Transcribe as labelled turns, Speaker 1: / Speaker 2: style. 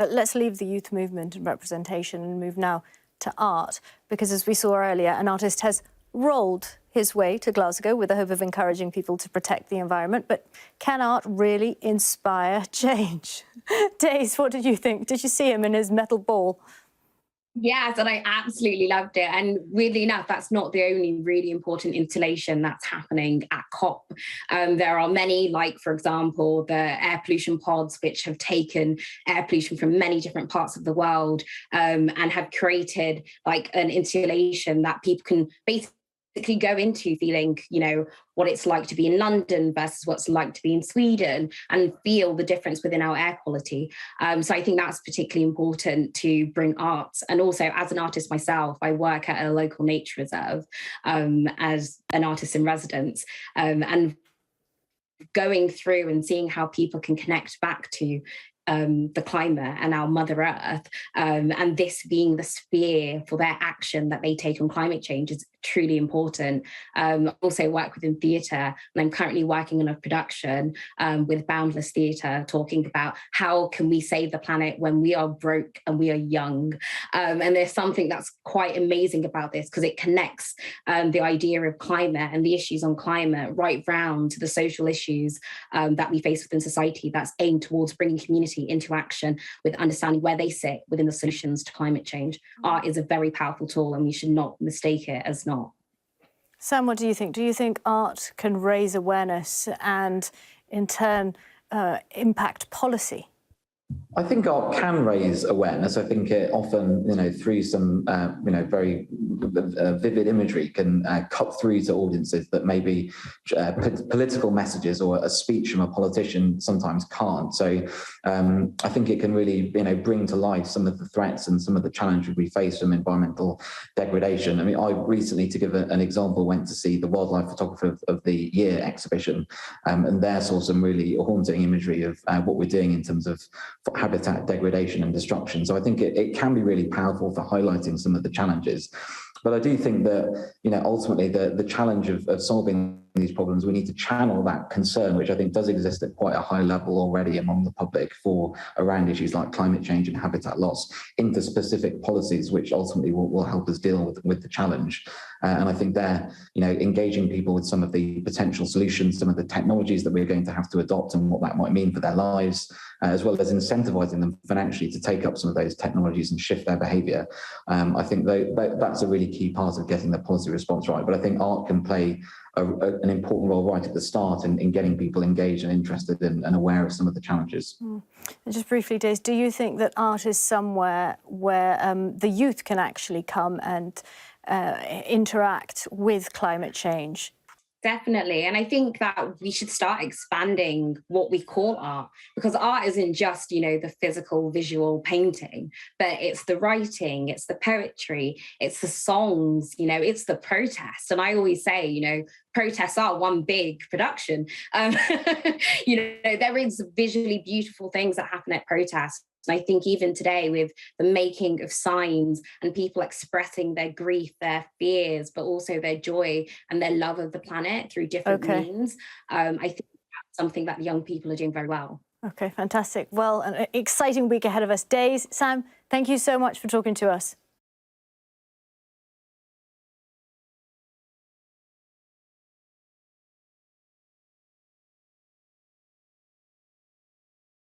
Speaker 1: But let's leave the youth movement and representation and move now to art, because as we saw earlier, an artist has rolled his way to Glasgow with the hope of encouraging people to protect the environment. But can art really inspire change? Daze, what did you think? Did you see him in his metal ball?
Speaker 2: Yes, and I absolutely loved it. And weirdly enough, that's not the only really important installation that's happening at COP. There are many, like, for example, the air pollution pods, which have taken air pollution from many different parts of the world and have created like an installation that people can basically go into feeling, what it's like to be in London versus what's like to be in Sweden, and feel the difference within our air quality. So I think that's particularly important to bring art. And also, as an artist myself, I work at a local nature reserve as an artist in residence, and going through and seeing how people can connect back to the climate and our Mother Earth, and this being the sphere for their action that they take on climate change is truly important. I also work within theatre, and I'm currently working on a production with Boundless Theatre, talking about how can we save the planet when we are broke and we are young. And there's something that's quite amazing about this, because it connects the idea of climate and the issues on climate right round to the social issues that we face within society, that's aimed towards bringing community into action with understanding where they sit within the solutions to climate change. Art is a very powerful tool, and we should not mistake it as not.
Speaker 1: Sam, what do you think? Do you think art can raise awareness and, in turn, impact policy?
Speaker 3: I think art can raise awareness. I think it often, through some, very vivid imagery can cut through to audiences that maybe political messages or a speech from a politician sometimes can't. So I think it can really, bring to life some of the threats and some of the challenges we face from environmental degradation. I mean, I recently, to give an example, went to see the Wildlife Photographer of the Year exhibition, and there saw some really haunting imagery of what we're doing in terms of habitat degradation and destruction. So I think it can be really powerful for highlighting some of the challenges. But I do think that, ultimately the challenge of solving these problems, we need to channel that concern, which I think does exist at quite a high level already among the public around issues like climate change and habitat loss, into specific policies, which ultimately will help us deal with the challenge. And I think engaging people with some of the potential solutions, some of the technologies that we're going to have to adopt and what that might mean for their lives, as well as incentivizing them financially to take up some of those technologies and shift their behavior. I think that's a really key part of getting the policy response right. But I think art can play an important role right at the start in getting people engaged and interested and aware of some of the challenges.
Speaker 1: And just briefly, Daze, do you think that art is somewhere where the youth can actually come and interact with climate change?
Speaker 2: Definitely. And I think that we should start expanding what we call art, because art isn't just, the physical visual painting, but it's the writing, it's the poetry, it's the songs, it's the protest. And I always say, protests are one big production. There is visually beautiful things that happen at protests. And I think even today, with the making of signs and people expressing their grief, their fears, but also their joy and their love of the planet through different means, I think that's something that young people are doing very well.
Speaker 1: Okay, fantastic. Well, an exciting week ahead of us. Daze, Sam, thank you so much for talking to us.